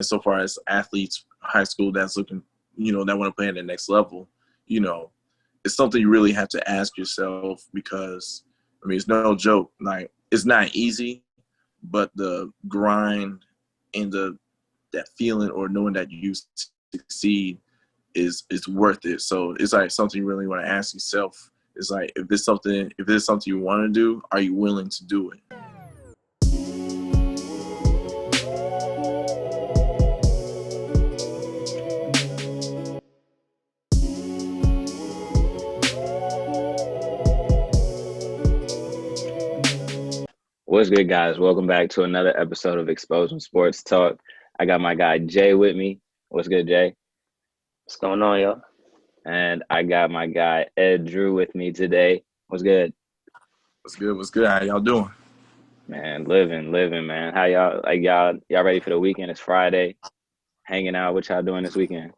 so far as athletes, high school that's looking, that want to play at the next level, it's something you really have to ask yourself because, it's no joke. Like, it's not easy, but the grind and that feeling or knowing that you succeed is worth it. So it's like something you really want to ask yourself. It's like, if this is something you want to do, are you willing to do it? What's good, guys? Welcome back to another episode of Exposing Sports Talk. I got my guy Jay with me. What's good, Jay? What's going on, y'all? And I got my guy Ed Drew with me today. What's good? What's good? What's good? How y'all doing? Man, living, man. How y'all ready for the weekend? It's Friday. Hanging out. What y'all doing this weekend?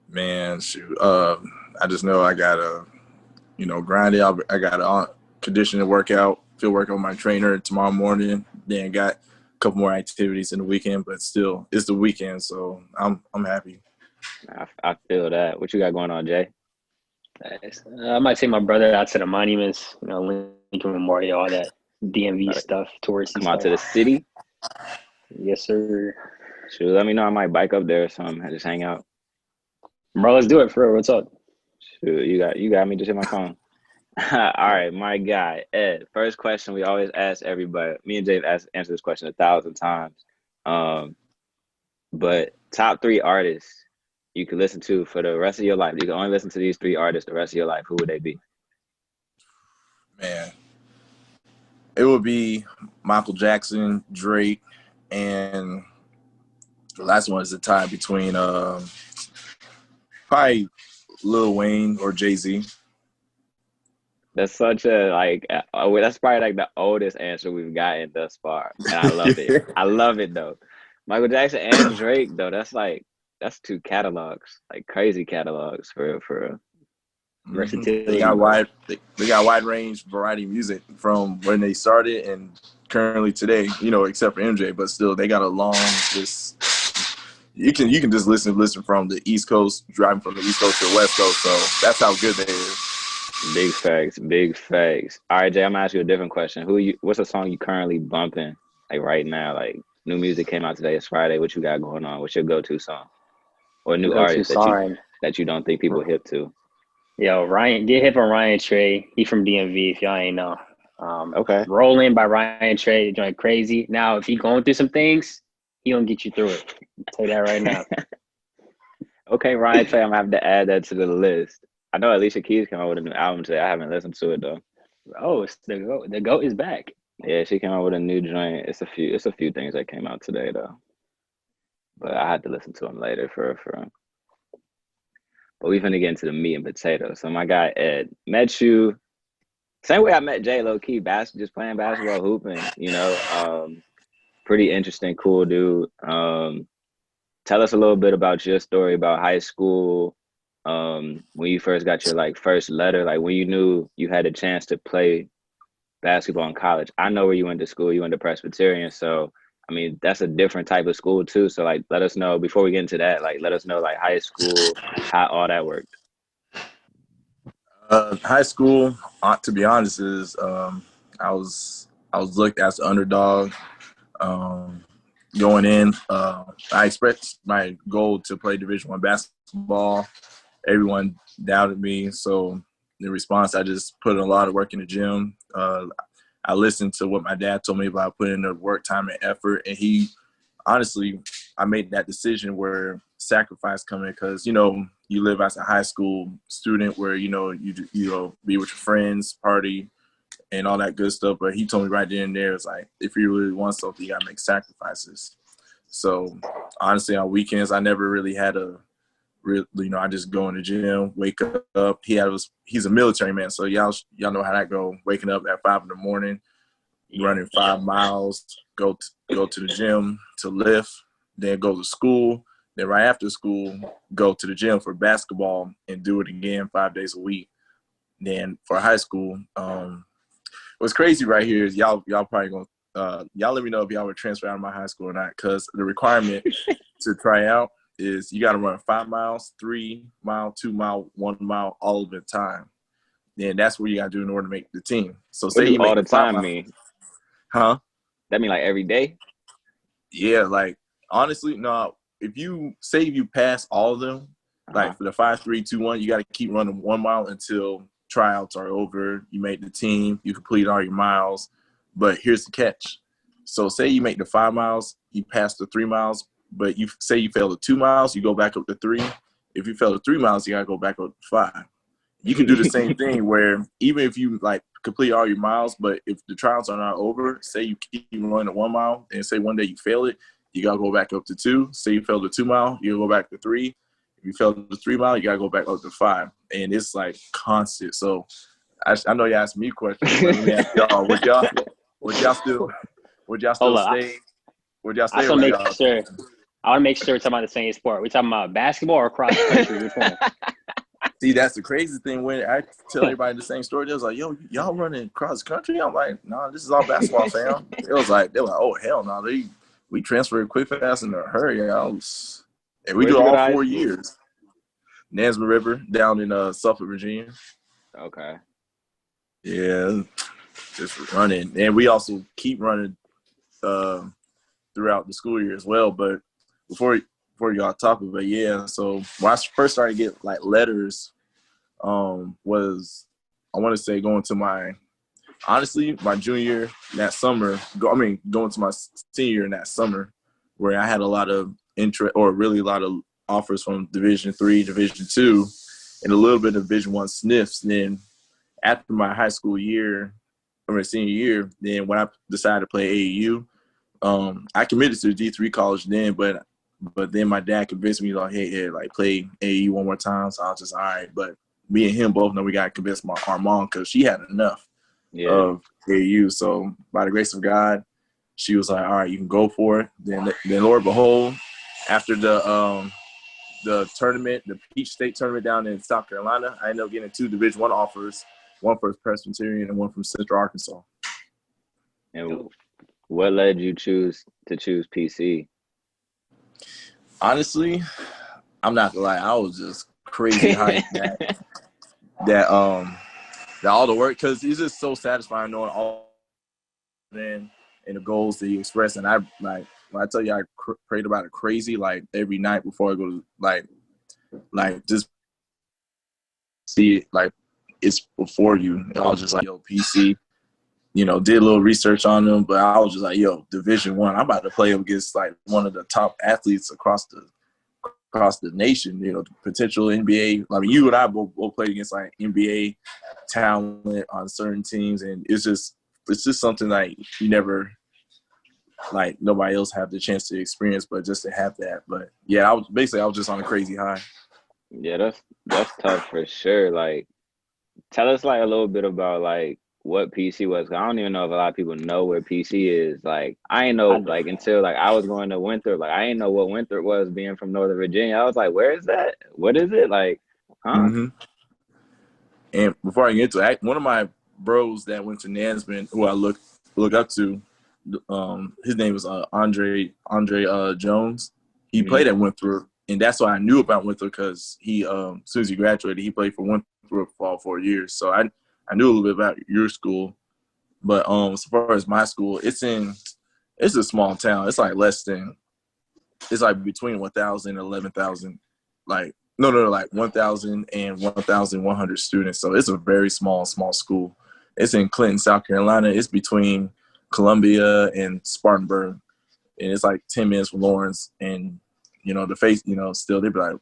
Man, shoot. I just know I gotta, grind it. I got a conditioning workout, field work on my trainer tomorrow morning. Then got a couple more activities in the weekend, but still, it's the weekend, so I'm happy. I feel that. What you got going on, Jay? Nice. I might take my brother out to the monuments, Lincoln Memorial, all that DMV stuff, touristy Come stuff. out to the city? Yes, sir. Shoot, let me know. I might bike up there or something. I just hang out. Bro, let's do it for real. What's up? Shoot, you got me. Just hit my phone. All right, my guy, Ed. First question we always ask everybody. Me and Dave answered this question 1,000 times. But top 3 artists you could listen to for the rest of your life. You can only listen to these 3 artists the rest of your life. Who would they be? Man, it would be Michael Jackson, Drake, and the last one is a tie between probably Lil Wayne or Jay-Z. That's such a that's probably like the oldest answer we've gotten thus far, and I love it. I love it though. Michael Jackson and Drake though. That's 2 catalogs, like crazy catalogs for versatility. They got wide range variety of music from when they started and currently today. Except for MJ, but still they got a long just. You can just listen from the East Coast, driving from the East Coast to the West Coast. So that's how good they is. Big facts. All right, Jay, I'm gonna ask you a different question. What's a song you currently bumping like right now? Like new music came out today. It's Friday. What you got going on? What's your go-to song or new artist that you don't think people hip to? Yo, Ryan, get hip on Ryan Trey. He from DMV. If y'all ain't know. Okay. Rolling by Ryan Trey, joint crazy. Now, if he going through some things, he gonna get you through it. I'll tell you that right now. Okay, Ryan Trey, I'm gonna have to add that to the list. I know Alicia Keys came out with a new album today. I haven't listened to it though. Oh, it's the GOAT. The GOAT is back. Yeah, she came out with a new joint. It's a few things that came out today though. But I had to listen to them later for. But we finna get into the meat and potatoes. So my guy Ed met you same way I met Jay, low key, just playing basketball, hooping. Pretty interesting, cool dude. Tell us a little bit about your story about high school. When you first got your first letter, like when you knew you had a chance to play basketball in college. I know where you went to school. You went to Presbyterian, so I mean that's a different type of school too. So let us know before we get into that. Let us know high school, how all that worked. High school, to be honest, is I was looked as the underdog. Going in, I expressed my goal to play Division I basketball. Everyone doubted me, so in response, I just put in a lot of work in the gym. I listened to what my dad told me about putting in the work, time, and effort, and honestly, I made that decision where sacrifice coming because, you live as a high school student where, you be with your friends, party, and all that good stuff. But he told me right then and there, it's like, if you really want something, you got to make sacrifices. So honestly, on weekends, I never really had I just go in the gym, wake up. He's a military man, so y'all know how that go. Waking up at 5 a.m, running 5 miles, go to the gym to lift, then go to school. Then right after school, go to the gym for basketball and do it again 5 days a week. Then for high school, what's crazy right here is y'all probably gonna y'all let me know if y'all would transfer out of my high school or not, because the requirement to try out is you got to run 5 miles, 3 mile, 2 mile, 1 mile, all of the time. And that's what you got to do in order to make the team. So say you make all the the 5 time mile, mean? huh? That mean like every day? Yeah, like honestly, no. If you pass all of them, like for the 5, 3, 2, 1, you got to keep running 1 mile until tryouts are over. You make the team, you complete all your miles. But here's the catch. So say you make the 5 miles, you pass the 3 miles, but you say you fail the 2 miles, you go back up to 3. If you fail the 3 miles, you got to go back up to 5. You can do the same thing where even if you like complete all your miles, but if the trials are not over, say you keep running 1 mile and say one day you fail it, you got to go back up to 2. Say you failed the 2 mile, you go back to 3. If you failed the 3 mile, you got to go back up to 5. And it's like constant. So I know you asked me questions, but let me ask y'all, would y'all still Hold up. stay? Would y'all I stay? just want to make sure. I want to make sure we're talking about the same sport. We talking about basketball or cross country? Which one? See, that's the crazy thing. When I tell everybody the same story, they was like, yo, y'all running cross country? I'm like, no, this is all basketball, fam. They were like, oh, hell no. We transferred quick, fast, in a hurry. And we Where'd do you go all to high 4 school? years. Nesbitt River down in Suffolk, Virginia. Okay. Yeah, just running. And we also keep running throughout the school year as well. But before y'all talk about it, yeah, so when I first started to get like letters, was I want to say going to my junior year that summer. Going to my senior year in that summer, where I had a lot of interest, or really a lot of offers from Division III, Division II, and a little bit of Division I sniffs. And then after my high school year, or my senior year, then when I decided to play AAU, I committed to the D3 college then, but then my dad convinced me like, hey, like play AAU one more time. So I was just all right. But me and him both know we got to convince our mom because she had enough of AAU. So by the grace of God, she was like, all right, you can go for it. Then Lord behold, after the tournament, the Peach State tournament down in South Carolina, I ended up getting 2 Division I offers, one for Presbyterian and one from Central Arkansas. And what led you choose PC? Honestly, I'm not gonna lie, I was just crazy hyped that all the work, because it's just so satisfying knowing all and the goals that you express. And I like when I tell you I prayed about it crazy, like every night before I go to like just see it like it's before you. And I was just like, yo, PC, did a little research on them, but I was just like, yo, Division I, I'm about to play against like one of the top athletes across the nation, potential NBA. I mean, you and I both played against like NBA talent on certain teams, and it's just something like you never, like nobody else had the chance to experience, but just to have that. But yeah, I was just on a crazy high. Yeah, that's tough for sure. Like, tell us like a little bit about like what PC was. I don't even know if a lot of people know where PC is. Like, I ain't know like until like I was going to Winthrop. Like, I ain't know what Winthrop was being from Northern Virginia. I was like, where is that? What is it? Like, huh? Mm-hmm. And before I get into it, one of my bros that went to Nansman, who I look up to, his name was Andre Jones. He played at Winthrop, and that's why I knew about Winthrop, because he as soon as he graduated, he played for Winthrop for all 4 years. So I knew a little bit about your school. But as far as my school, it's a small town. It's like between 1,000 and 11,000, like like 1,000 and 1,100 students. So it's a very small school. It's in Clinton, South Carolina. It's between Columbia and Spartanburg, and it's like 10 minutes from Lawrence. And still they'd be like,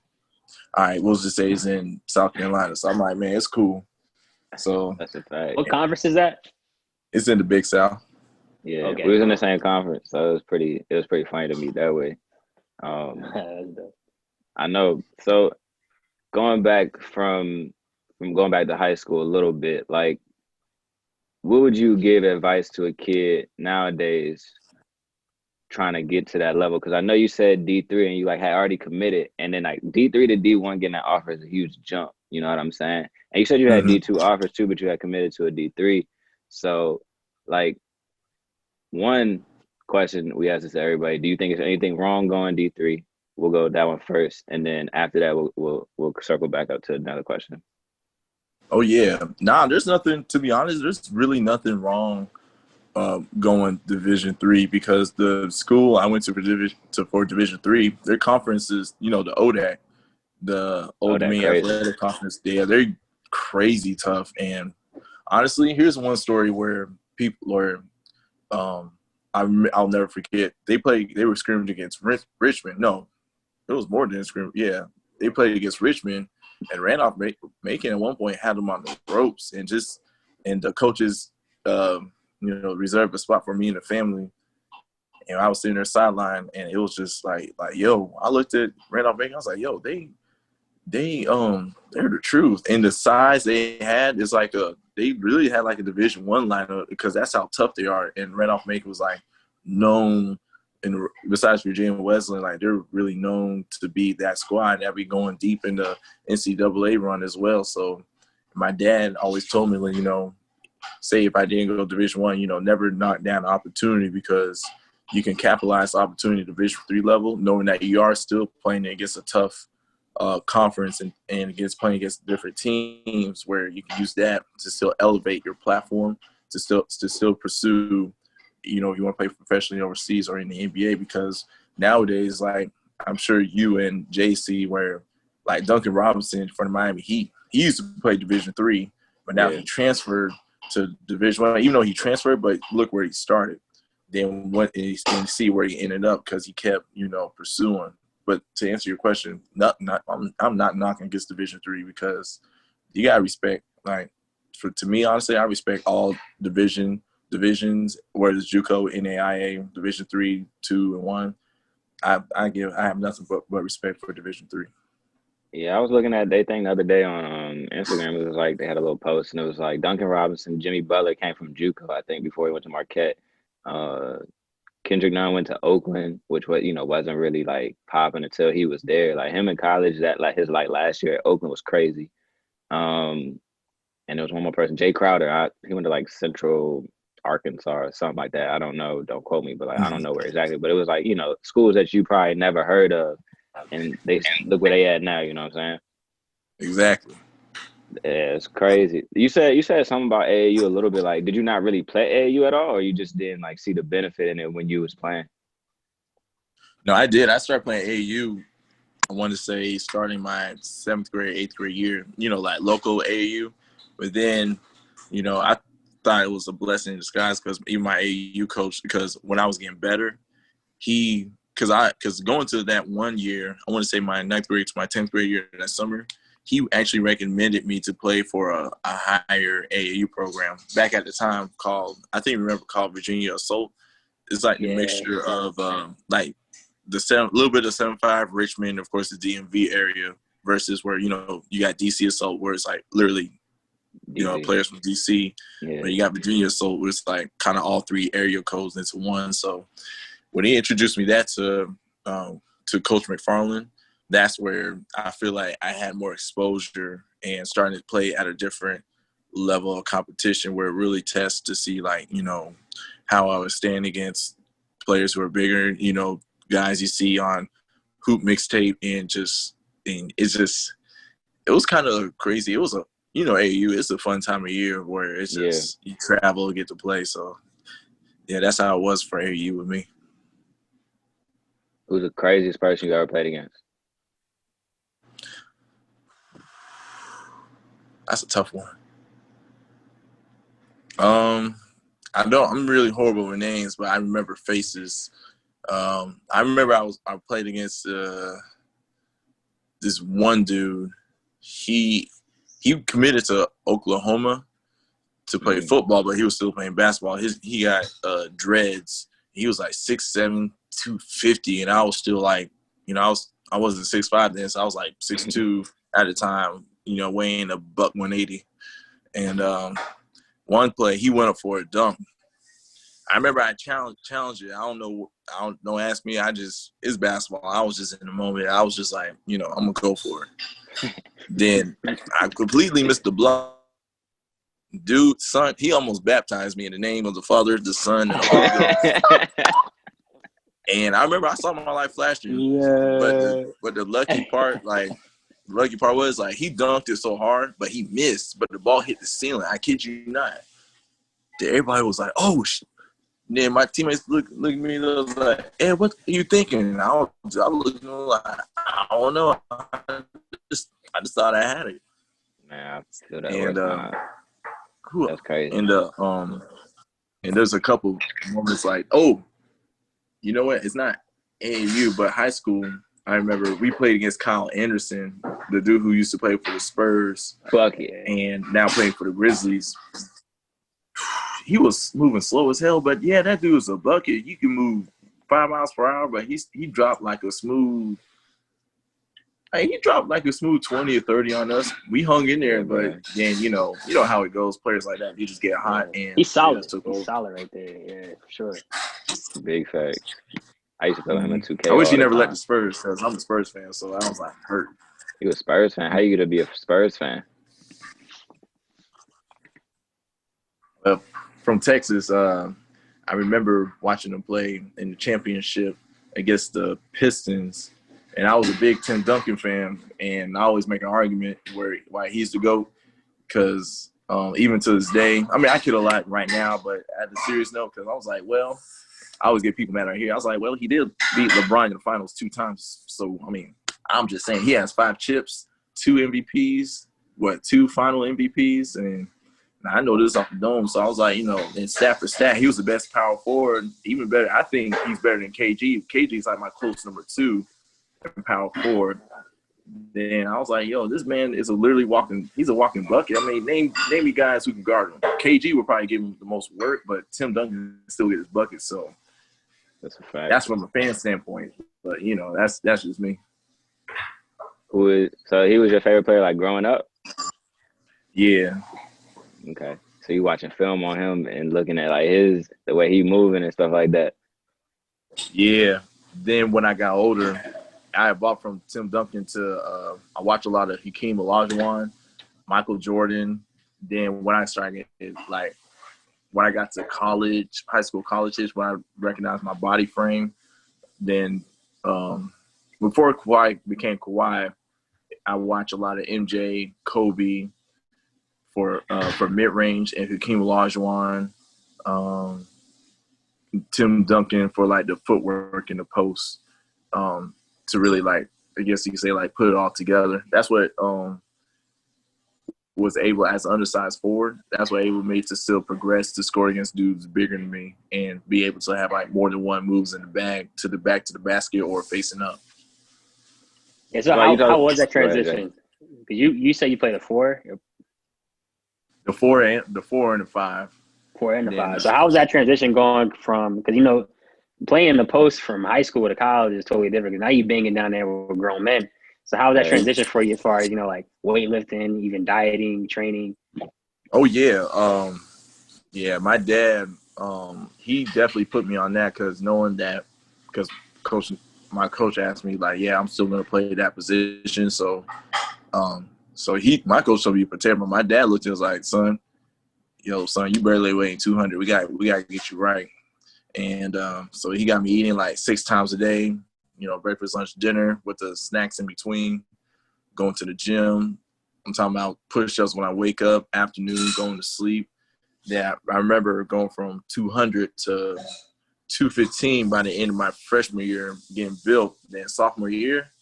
all right, we'll just say it's in South Carolina. So I'm like, man, it's cool. So that's a fact. What conference is that? It's in the Big South. Yeah, Okay. We was in the same conference, so it was pretty funny to meet that way. I know. So going back from going back to high school a little bit, like, what would you give advice to a kid nowadays trying to get to that level? Because I know you said D3 and you like had already committed, and then like D3 to D1 getting that offer is a huge jump. You know what I'm saying? And you said you had D2 offers too, but you had committed to a D3. So like, one question we ask this to everybody: do you think there's anything wrong going D3? We'll go with that one first, and then after that, we'll circle back up to another question. Oh yeah, nah. There's nothing. To be honest, there's really nothing wrong going Division III because the school I went to for Division III, their conference is the ODAC, the Old Dominion Athletic Conference. Yeah, they're crazy tough. And honestly, here's one story where people are. I'll never forget. They were scrimmaging against Richmond. No, it was more than a scrimmage. Yeah, they played against Richmond, and Randolph-Macon at one point had them on the ropes, and the coaches, reserved a spot for me and the family. And I was sitting there sideline, and it was just like yo. I looked at Randolph-Macon. I was like, yo, they're the truth. And the size they had is they really had like a Division I lineup because that's how tough they are. And Randolph-Macon was like known, and besides Virginia Wesleyan, like they're really known to be that squad that be going deep in the NCAA run as well. So my dad always told me, say if I didn't go to Division I, never knock down the opportunity because you can capitalize opportunity at Division III level, knowing that you are still playing against a tough conference and playing against different teams where you can use that to still elevate your platform to still pursue, if you want to play professionally overseas or in the NBA. Because nowadays, like I'm sure you and JC, where like Duncan Robinson from Miami Heat, he used to play Division III, but now he transferred to Division I. Even though he transferred, but look where he started. Then and see where he ended up because he kept pursuing. But to answer your question, I'm not knocking against Division III because you gotta respect. Like, to me, honestly, I respect all divisions, whether it's JUCO, NAIA, Division III, 2, and 1. I have nothing but respect for Division III. Yeah, I was looking at their thing the other day on Instagram. It was like they had a little post, and it was like Duncan Robinson, Jimmy Butler came from JUCO, I think, before he went to Marquette. Kendrick Nunn went to Oakland, which wasn't really like popping until he was there. Like him in college, that like his last year at Oakland was crazy. And there was one more person, Jay Crowder. He went to like Central Arkansas or something like that. I don't know. Don't quote me, but like I don't know where exactly. But it was like schools that you probably never heard of, and they look where they at now. You know what I'm saying? Exactly. Yeah, it's crazy. You said something about AAU a little bit. Like, did you not really play AAU at all, or you just didn't like see the benefit in it when you was playing? No, I did. I started playing AAU. I want to say starting my 7th grade, 8th grade year. Like local AAU, but then, I thought it was a blessing in disguise because even my AAU coach, because when I was getting better, because going to that one year, I want to say my 9th grade to my 10th grade year that summer, he actually recommended me to play for a higher AAU program back at the time called Virginia Assault. It's like the mixture of like the little bit of 7-5 Richmond, of course, the DMV area versus where, you got DC Assault where it's like literally, players from DC. Yeah. But you got Virginia Assault where it's like kind of all 3 area codes into one. So when he introduced me to Coach McFarland, that's where I feel like I had more exposure and starting to play at a different level of competition where it really tests to see how I would stand against players who are bigger, guys you see on Hoop Mixtape it was kind of crazy. It was AAU, it's a fun time of year where it's just you travel, get to play. So yeah, that's how it was for AAU with me. Who's the craziest person you ever played against? That's a tough one. I'm really horrible with names, but I remember faces. I remember I played against this one dude. He committed to Oklahoma to play football, but he was still playing basketball. He got dreads. He was like 6'7", 250, and I was still like, I wasn't 6'5" then, so I was like 6'2" at the time, weighing a buck 180. And one play, he went up for a dunk. I remember I challenged it. I don't know. Ask me. It's basketball. I was just in the moment. I was just like, I'm gonna go for it. Then I completely missed the block. dude, son, he almost baptized me in the name of the Father, the Son, and the Holy Ghost. And I remember I saw my life flashing. Yeah. But the lucky part was like he dunked it so hard, but he missed. But the ball hit the ceiling. I kid you not. Everybody was like, "Oh shit!" Then my teammates look at me and was like, "Hey, what are you thinking?" I was looking like, I don't know. I just thought I had it. Man, I feel that. And that's crazy. And there's a couple moments like, oh, you know what? It's not AAU, but high school. I remember we played against Kyle Anderson, the dude who used to play for the Spurs, and now playing for the Grizzlies. He was moving slow as hell, but yeah, that dude was a bucket. You can move 5 miles per hour, but he dropped like a smooth. He dropped like a smooth 20 or 30 on us. We hung in there, but then you know how it goes. Players like that, you just get hot and he's solid. He's solid right there. Yeah, for sure. Big fact. I used to play him in 2K. I wish he never left the Spurs because I'm a Spurs fan, so I was like hurt. You a Spurs fan? How you gonna be a Spurs fan? Well, from Texas, I remember watching them play in the championship against the Pistons, and I was a big Tim Duncan fan, and I always make an argument why he's the GOAT, because even to this day, I mean, I kid a lot right now, but at a serious note, because I was like, well, I always get people mad right here. I was like, well, he did beat LeBron in the finals 2 times, so, I mean, I'm just saying he has 5 chips, 2 MVPs, 2 final MVPs, and I know this off the dome, so I was like, in stat for stat, he was the best power forward. Even better, I think he's better than KG. KG's like my close number 2 power forward. Then I was like, yo, this man is he's a walking bucket. I mean, name me guys who can guard him. KG would probably give him the most work, but Tim Duncan still get his bucket. So that's a fact. That's from a fan standpoint, but that's just me. So he was your favorite player, like growing up? Yeah. Okay, so you watching film on him and looking at like the way he moving and stuff like that. Yeah. Then when I got older, I evolved from Tim Duncan to I watched a lot of Hakeem Olajuwon, Michael Jordan. Then when I started when I got to college, high school, college-ish, when I recognized my body frame, then before Kawhi became Kawhi, I watched a lot of MJ, Kobe for mid-range, and Hakeem Olajuwon, Tim Duncan for like the footwork in the post, to really I guess you could say put it all together. That's what was able, as an undersized forward, that's what able me to still progress to score against dudes bigger than me and be able to have more than one moves in the bag to the basket or facing up. Yeah, so how was that transition? Because you say you played a 4? The 4 and the 5. 4 and the 5. So how was that transition going from, because playing the post from high school to college is totally different, because now you're banging down there with grown men. So how was that transition for you as far as weightlifting, even dieting, training? Oh yeah, my dad, he definitely put me on that, because my coach asked me I'm still gonna play that position, so my coach told me to protect me. My dad looked at us like, son, you barely weighing 200. We got to get you right. And so he got me eating 6 times a day, breakfast, lunch, dinner, with the snacks in between, going to the gym. I'm talking about push-ups when I wake up, afternoon, going to sleep. Yeah, I remember going from 200 to 215 by the end of my freshman year, getting built. Then sophomore year,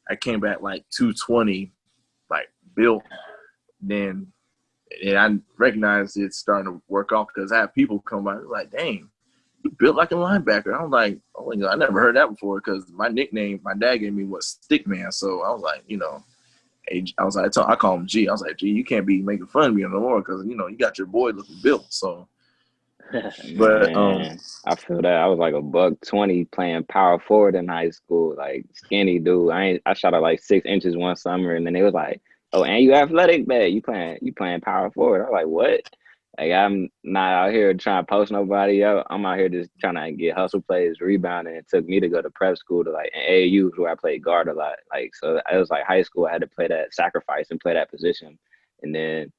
I came back 220, built. Then and I recognized it's starting to work off, because I have people come by like, dang, you built like a linebacker. I'm like, oh, I never heard that before, because my nickname my dad gave me was Stick Man. So I was like, I call him G. I was like, G, you can't be making fun of me no more, because you got your boy looking built. So, but I feel that. I was like a $120 playing power forward in high school, skinny dude. I shot at 6 inches one summer, and then they was like, oh, and you athletic, man. You playing power forward. I was like, what? I'm not out here trying to post nobody out. I'm out here just trying to get hustle plays, rebounding. It took me to go to prep school to and AAU, where I played guard a lot. So it was high school. I had to play that sacrifice and play that position. And then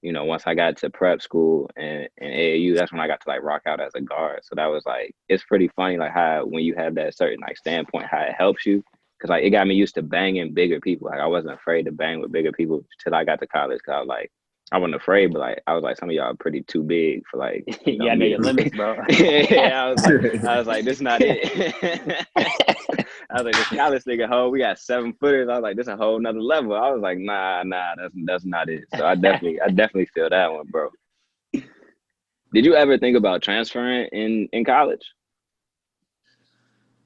once I got to prep school and AAU, that's when I got to like rock out as a guard. So that was like, it's pretty funny like how when you have that certain like standpoint, how it helps you. Cause like it got me used to banging bigger people. Like I wasn't afraid to bang with bigger people till I got to college. Cause I was like, I wasn't afraid, but like I was like, some of y'all are pretty too big for like, You gotta know your limits, bro. Yeah, I was like, this not it. I was like, this college nigga hole, we got 7-footers. I was like, this a whole nother level. I was like, nah, that's not it. So I definitely feel that one, bro. Did you ever think about transferring in college?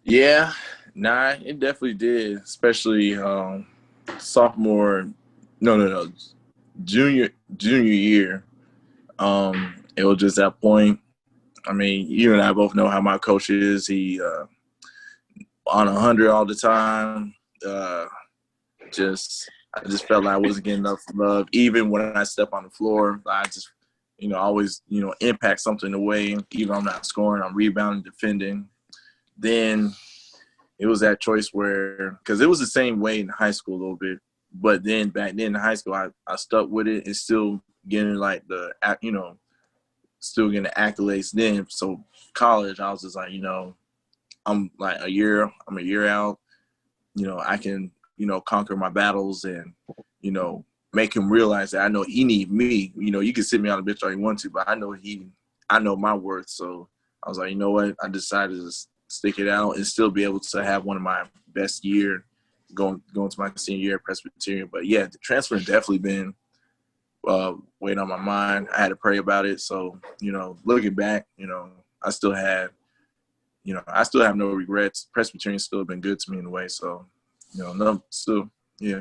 Yeah, nah, it definitely did, especially sophomore, no, junior year. It was just that point. I mean, you and I both know how my coach is. He on 100 all the time. I just felt like I wasn't getting enough love. Even when I step on the floor, I just, always, impact something away. Even I'm not scoring, I'm rebounding, defending. Then it was that choice where, because it was the same way in high school a little bit, but then back then in high school, I stuck with it and still getting like still getting accolades then. So college, I was just like, I'm a year out. I can, conquer my battles and, make him realize that I know he need me. You can sit me on the bench all you want to, but I know my worth. So I was like, you know what? I decided to stick it out and still be able to have one of my best year going to my senior year at Presbyterian. But yeah, the transfer definitely been weighing on my mind. I had to pray about it. So, looking back, I still have no regrets. Presbyterian still been good to me in a way. So, no, still, yeah.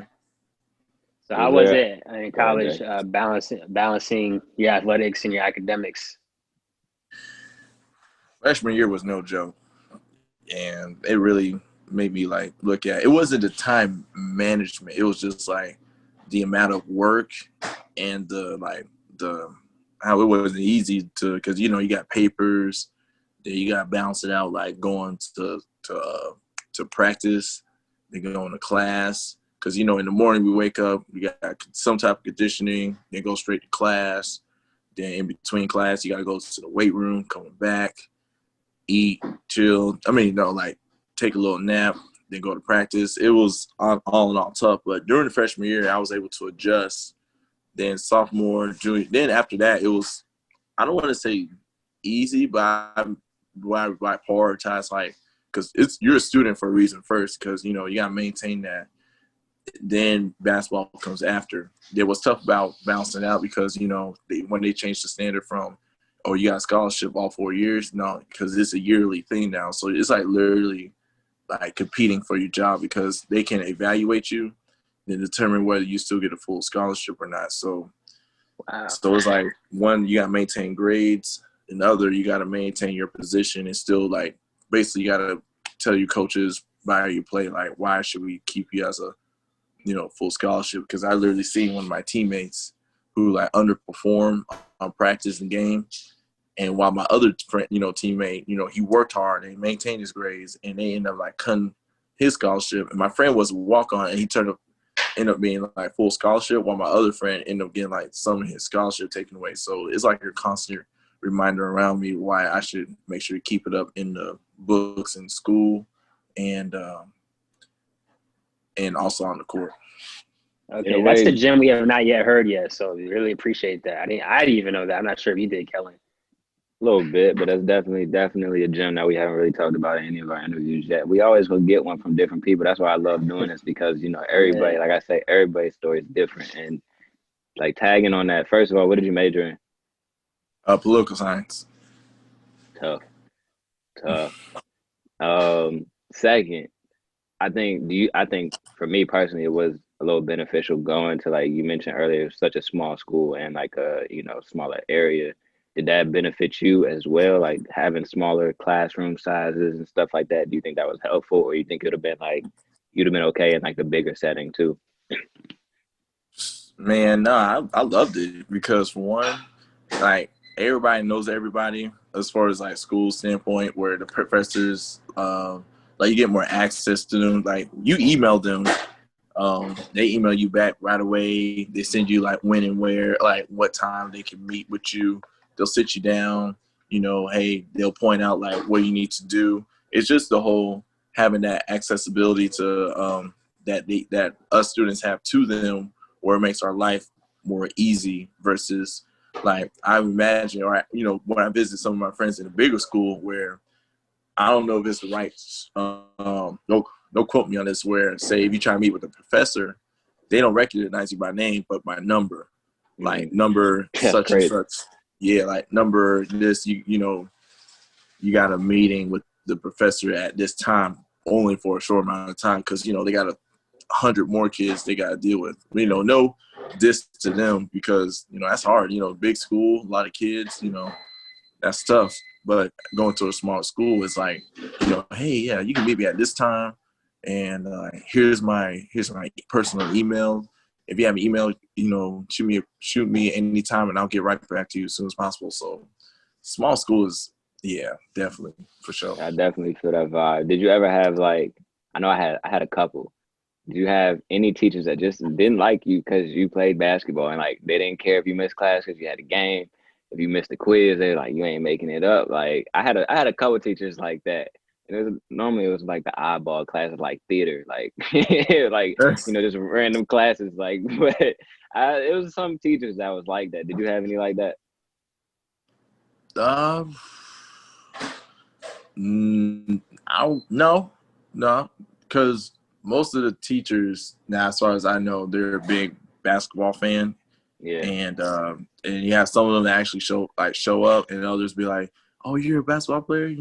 So how was it in college balancing your athletics and your academics? Freshman year was no joke. And it really made me like look at it. Wasn't the time management. It was just like the amount of work and the how it wasn't easy to, because you got papers, then you got to balance it out like going to practice, then going to class. Because in the morning we wake up, we got some type of conditioning, then go straight to class. Then in between class, you got to go to the weight room, coming back, eat, chill. Take a little nap, then go to practice. It was all in all tough. But during the freshman year, I was able to adjust. Then sophomore, junior, then after that, it was, I don't want to say easy, but I prioritize because you're a student for a reason first, because you got to maintain that. Then basketball comes after. It was tough about balancing out because when they changed the standard from, oh, you got a scholarship all 4 years, no, because it's a yearly thing now. So it's like literally like competing for your job, because they can evaluate you and determine whether you still get a full scholarship or not. So, So it's like, one, you got to maintain grades, and the other, you got to maintain your position, and still like basically you got to tell your coaches by how you play, like, why should we keep you as a full scholarship? Because I literally seen one of my teammates who like underperformed on practice and game, and while my other friend, teammate, he worked hard and maintained his grades, and they ended up like cutting his scholarship. And my friend was a walk-on, and he ended up being like full scholarship, while my other friend ended up getting like some of his scholarship taken away. So it's like a constant reminder around me why I should make sure to keep it up in the books in school and also on the court. Okay, that's the gem we have not yet heard yet, so we really appreciate that. I didn't even know that. I'm not sure if you did, Kellen. A little bit, but that's definitely a gem that we haven't really talked about in any of our interviews yet. We always will get one from different people. That's why I love doing this, because everybody, like I say, everybody's story is different. And like tagging on that, first of all, what did you major in? Political science. Tough. Second, I think for me personally, it was a little beneficial going to, like you mentioned earlier, such a small school and like a smaller area. Did that benefit you as well, like having smaller classroom sizes and stuff like that? Do you think that was helpful, or you think it would have been like you'd have been okay in like the bigger setting too? Man, no, I loved it, because for one, like everybody knows everybody as far as like school standpoint, where the professors like you get more access to them. Like you email them They email you back right away. They send you like when and where, like what time they can meet with you. They'll sit you down, hey, they'll point out like what you need to do. It's just the whole having that accessibility to that us students have to them, where it makes our life more easy versus like I imagine, or when I visit some of my friends in a bigger school where I don't know if it's the right, don't quote me on this, where say if you try to meet with a professor, they don't recognize you by name, but by number, like number such and such. Yeah, like number this, you got a meeting with the professor at this time only for a short amount of time because, they got 100 more kids they got to deal with. No diss to them because, that's hard. Big school, a lot of kids, that's tough. But going to a small school is like, hey, yeah, you can meet me at this time. And here's my personal email. If you have an email, shoot me anytime and I'll get right back to you as soon as possible. So small school is, yeah, definitely, for sure. I definitely feel that vibe. Did you ever have I know I had a couple. Did you have any teachers that just didn't like you because you played basketball and like they didn't care if you missed class because you had a game? If you missed the quiz, they're like, you ain't making it up. Like I had a couple teachers like that. And normally it was like the oddball classes, like theater, like like just random classes. Like, but it was some teachers that was like that. Did you have any like that? No, because most of the teachers now, as far as I know, they're a big basketball fan. Yeah. And you have some of them that actually show up, and others be like, "Oh, you're a basketball player,"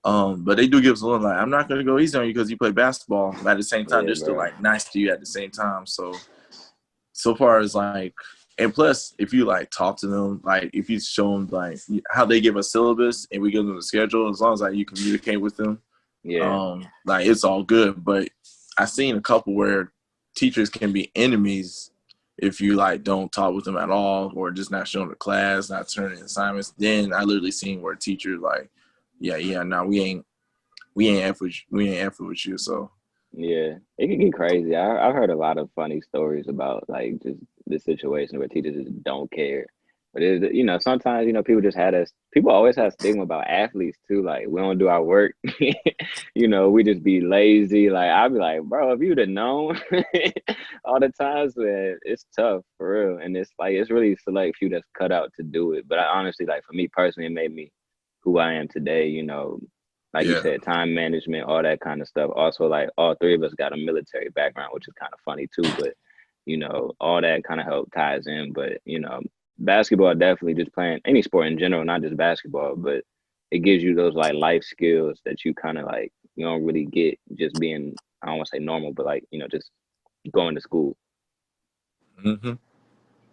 But they do give us a little like, "I'm not gonna go easy on you because you play basketball." But at the same time, they're still like nice to you at the same time. So far as like, and plus, if you like talk to them, like if you show them like how they give us syllabus and we give them the schedule, as long as like you communicate with them, like it's all good. But I've seen a couple where teachers can be enemies if you like don't talk with them at all or just not showing the class, not turning assignments. Then I literally seen where teachers like, no, we ain't effort with you. So yeah, it can get crazy. I've heard a lot of funny stories about like just the situation where teachers just don't care. But sometimes people just people always have stigma about athletes too. Like we don't do our work, we just be lazy. Like I'd be like, bro, if you'd have known all the times, man, it's tough for real. And it's like it's really select few that's cut out to do it. But I honestly, like for me personally, it made me who I am today. Like you said, time management, all that kind of stuff. Also, like all three of us got a military background, which is kind of funny too. But all that kind of help ties in. But basketball definitely, just playing any sport in general, not just basketball, but it gives you those like life skills that you kind of like you don't really get just being, I don't want to say normal, but like just going to school. Mm-hmm.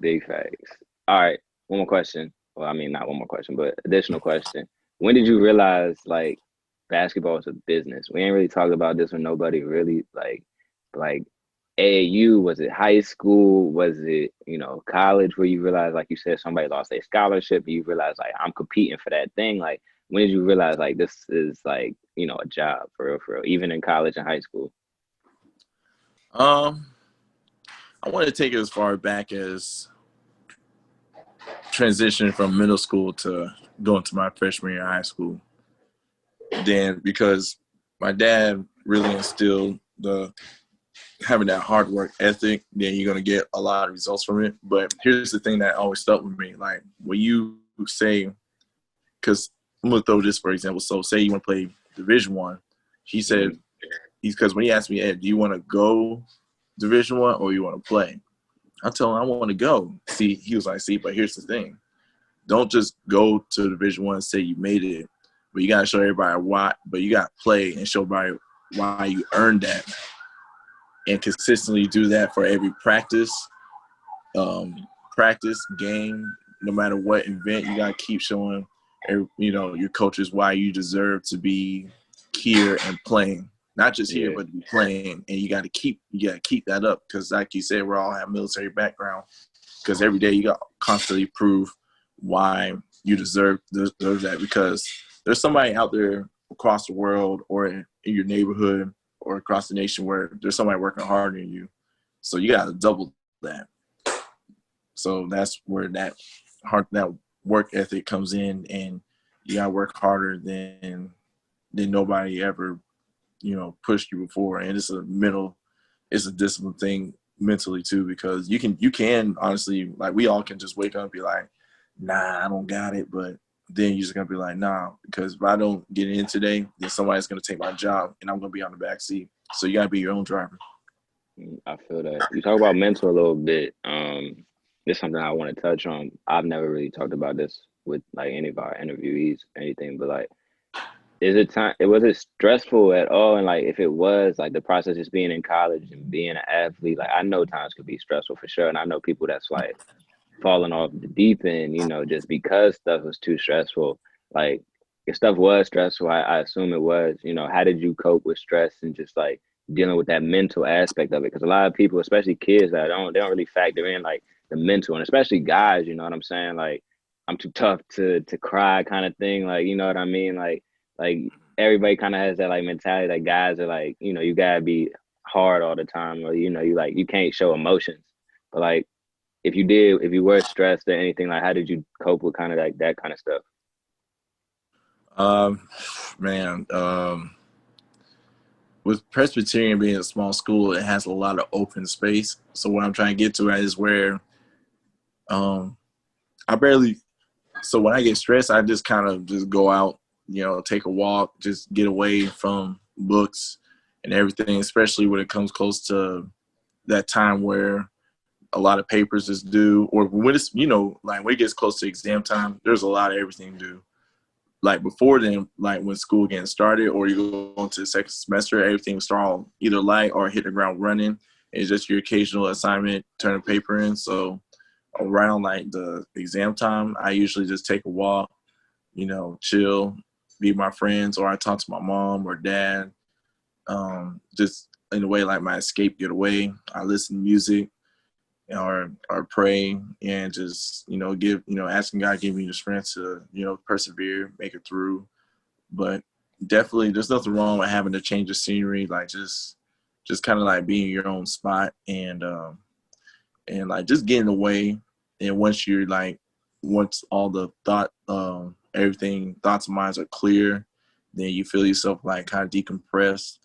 Big facts. All right, one more question. Well, I mean, not one more question, but additional question. When did you realize like basketball is a business? We ain't really talked about this with nobody really like AAU. Was it high school? Was it college where you realized, like you said, somebody lost their scholarship and you realized like I'm competing for that thing? Like when did you realize like this is like a job for real, even in college and high school? I want to take it as far back as transition from middle school to going to my freshman year of high school. Then because my dad really instilled having that hard work ethic, then you're going to get a lot of results from it. But here's the thing that always stuck with me. Like when you say, because I'm going to throw this for example. So say you want to play Division I. He said, because when he asked me, Ed, do you want to go Division I or you want to play? I tell him I want to go. See, he was like, but here's the thing. Don't just go to Division I and say you made it. But you got to show everybody why. But you got to play and show everybody why you earned that. And consistently do that for every practice, game, no matter what event. You got to keep showing, your coaches why you deserve to be here and playing. Not just here, but to be playing. And you got to keep that up because, like you said, we all have military background. Because every day you got to constantly prove why you deserve that. Because there's somebody out there across the world or in your neighborhood or across the nation where there's somebody working harder than you. So you got to double that. So that's where that work ethic comes in, and you got to work harder than nobody ever, pushed you before. And it's a discipline thing mentally too, because you can honestly, like, we all can just wake up and be like, nah, I don't got it. But then you're just going to be like, nah, because if I don't get in today, then somebody's going to take my job and I'm going to be on the back seat. So you got to be your own driver. I feel that. You talk about mental a little bit. This is something I want to touch on. I've never really talked about this with like any of our interviewees or anything, but like, was it stressful at all? And like, if it was, like, the process just being in college and being an athlete, like, I know times could be stressful for sure. And I know people that's like falling off the deep end, just because stuff was too stressful. Like, if stuff was stressful, I assume it was, how did you cope with stress and just like dealing with that mental aspect of it? Because a lot of people, especially kids, they don't really factor in like the mental, and especially guys, you know what I'm saying? Like, I'm too tough to cry kind of thing. Like, you know what I mean? Like everybody kind of has that like mentality that guys are like, you gotta be hard all the time, or, you can't show emotions. But like, if you were stressed or anything, like, how did you cope with kind of like that kind of stuff? With Presbyterian being a small school, it has a lot of open space. So what I'm trying to get to is where so when I get stressed, I just kind of just go out, take a walk, just get away from books and everything, especially when it comes close to that time where a lot of papers is due, or when it's, like when it gets close to exam time, there's a lot of everything due. Like before then, like when school getting started or you go into the second semester, everything start all either light or hit the ground running. It's just your occasional assignment, turn a paper in. So around like the exam time, I usually just take a walk, chill, be with my friends, or I talk to my mom or dad. Just in a way like my escape, get away. I listen to music or pray and just, asking God give me the strength to, persevere, make it through. But definitely there's nothing wrong with having to change the scenery, like just kind of like being in your own spot and like just getting away. And once all the thoughts and minds are clear, then you feel yourself like kind of decompressed.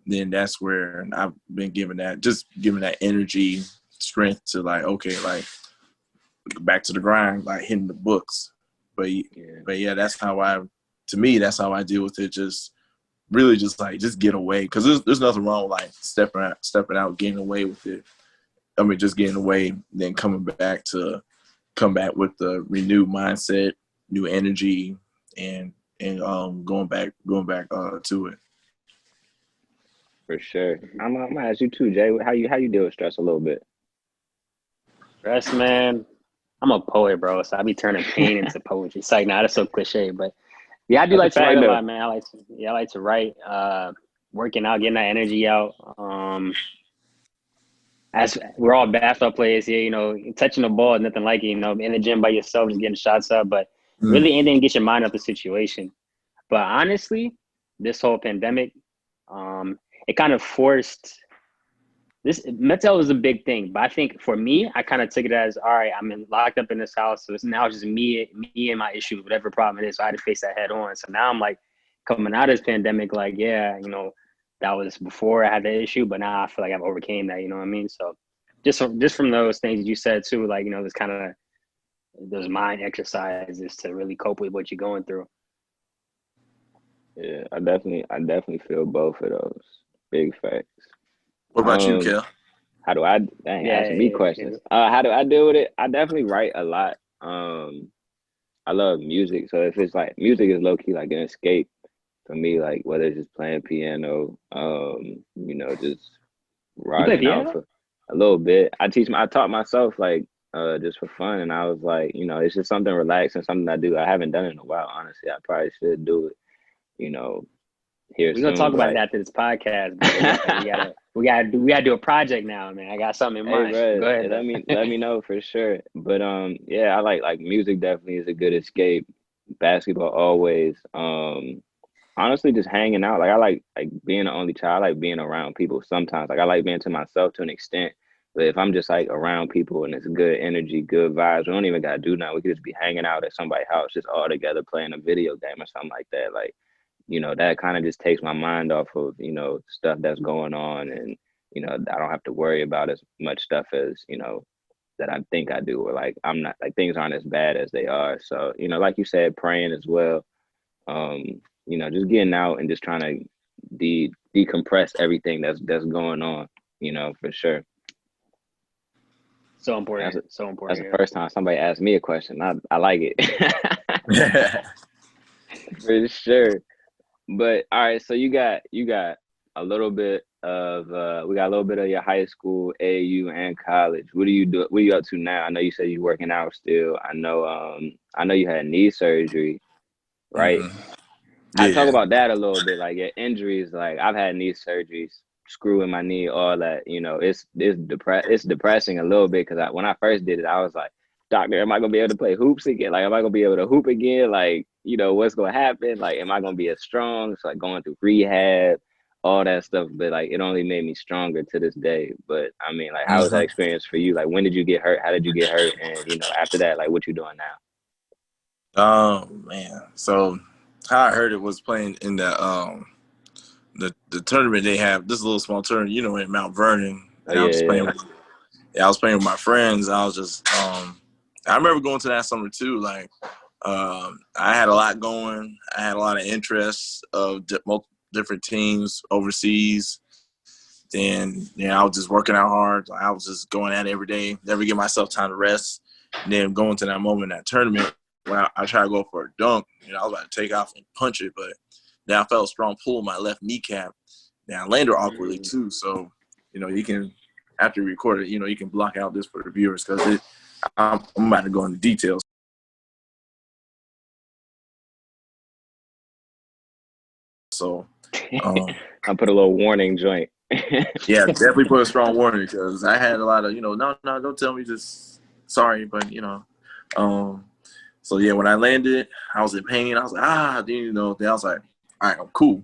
Then that's where I've been given that energy, strength to like, okay, like back to the grind, like hitting the books. But yeah, that's how I deal with it. Just really just get away. Because there's nothing wrong with like stepping out, getting away with it. I mean, just getting away, then come back with the renewed mindset, new energy, and going back to it. For sure. I'm gonna ask you too, Jay. How you deal with stress a little bit? Stress, man. I'm a poet, bro. So I be turning pain into poetry. It's like, nah, that's so cliche, but yeah, I do like to write a lot, man. I like to write. Working out, getting that energy out. As we're all basketball players here, touching the ball is nothing like it, in the gym by yourself, just getting shots up. But really anything to get your mind off the situation. But honestly, this whole pandemic, it kind of forced this. Mental health was a big thing, but I think for me, I kind of took it as, all right, locked up in this house, so it's now just me and my issues, whatever problem it is. So I had to face that head on. So now I'm like coming out of this pandemic, like, yeah, that was before I had the issue, but now I feel like I've overcame that. You know what I mean? So just from those things that you said too, like, this kind of those mind exercises to really cope with what you're going through. Yeah, I definitely feel both of those. Big facts. What about you, Kel? How do I asking me questions? How do I deal with it? I definitely write a lot. I love music, so if it's like music is low key like an escape for me. Like whether it's just playing piano, just rocking out for a little bit. I taught myself like just for fun, and I was like, it's just something relaxing, something I do. I haven't done it in a while, honestly. I probably should do it. Here we're gonna talk about it after this podcast. we gotta do a project now, man. I got something in mind. Bro, go ahead. Let me know for sure. But I like music definitely is a good escape. Basketball always. Honestly, just hanging out. Like I like being the only child. I like being around people sometimes. Like I like being to myself to an extent. But if I'm just like around people and it's good energy, good vibes, we don't even gotta do nothing. We could just be hanging out at somebody's house, just all together playing a video game or something like that. Like, that kind of just takes my mind off of, stuff that's going on, and, I don't have to worry about as much stuff as, that I think I do, or like I'm not, like things aren't as bad as they are. So, like you said, praying as well. Um, just getting out and just trying to decompress everything that's going on, for sure. So important. That's So important. the first time somebody asked me a question. I like it. For sure. But all right, so you got a little bit of we got a little bit of your high school, AAU, and college. What do you do? What are you up to now? I know you said you're working out still. I know you had knee surgery, right? Mm-hmm. I talk Yeah. about that a little bit, like your injuries. Like I've had knee surgeries, screw in my knee, all that. It's depressing a little bit because when I first did it, I was like, doctor, am I gonna be able to play hoops again? Like, am I gonna be able to hoop again? Like, what's gonna happen? Like, am I gonna be as strong? So like going through rehab, all that stuff. But like, it only made me stronger to this day. But I mean, like, how was that Mm-hmm. experience for you? Like, when did you get hurt? How did you get hurt? And after that, like, what you doing now? Oh man. So how I heard it was playing in the tournament they have. This little small tournament, in Mount Vernon. Oh And I was playing. yeah. I was playing with my friends. I was just. I remember going to that summer too. Like, I had a lot going. I had a lot of interests of different teams overseas. Then, I was just working out hard. I was just going at it every day. Never give myself time to rest. And then going to that moment, that tournament, when I tried to go for a dunk, I was about to take off and punch it, but then I felt a strong pull in my left kneecap. Now I landed awkwardly too, so you can, after you record it, you can block out this for the viewers because I'm about to go into details. So I put a little warning joint. yeah, definitely put a strong warning because I had a lot of no, don't tell me, just sorry, but so yeah, when I landed, I was in pain. I was like, then I was like, all right, I'm cool.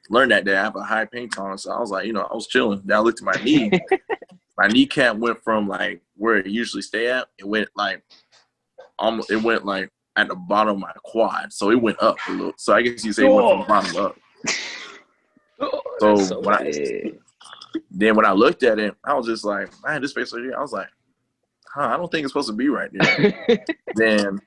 Learned that day I have a high pain tolerance, so I was like, I was chilling. Then I looked at my knee. My kneecap went from like where it usually stay at. It went like almost. It went like at the bottom of my quad, so it went up a little. So I guess you say it went from the bottom up. So when I looked at it, I was just like, man, this face right here. I was like, I don't think it's supposed to be right there. Then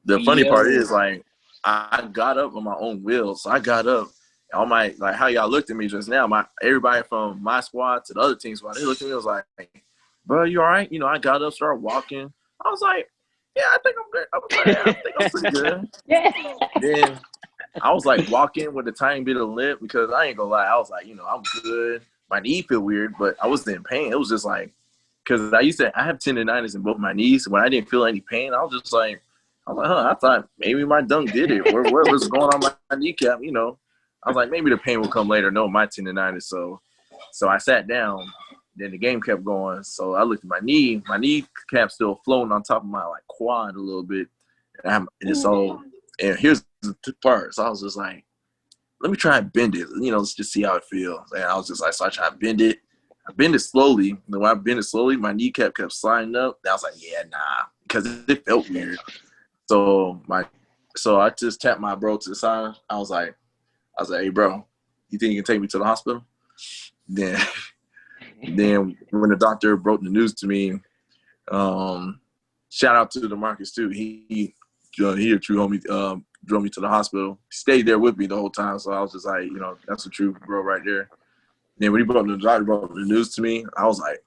the funny part is, like, I got up on my own will. So I got up. All my, like, how y'all looked at me just now, everybody from my squad to the other team squad, they looked at me, was like, bro, you all right? I got up, started walking. I was like, yeah, I think I'm good. I think I'm pretty good. Yeah. Then I was like walking with a tiny bit of limp because I ain't gonna lie. I was like, I'm good. My knee feel weird, but I wasn't in pain. It was just like, because I have tendonitis in both my knees. When I didn't feel any pain, I was like, I thought maybe my dunk did it. What was going on my kneecap? I was like, maybe the pain will come later. No, my tendonitis. So I sat down. Then the game kept going. So I looked at my knee. My kneecap still floating on top of my like quad a little bit. And here's the part. So I was just like, let me try and bend it. Let's just see how it feels. And I was just like, so I tried to bend it. I bend it slowly. When I bend it slowly, my kneecap kept sliding up. And I was like, yeah, nah, because it felt weird. So I just tapped my bro to the side. I was like, hey, bro, you think you can take me to the hospital? Then when the doctor broke the news to me, shout out to DeMarcus too. He a true homie, drove me to the hospital. He stayed there with me the whole time. So I was just like, that's a true bro right there. Then when the doctor brought the news to me, I was like,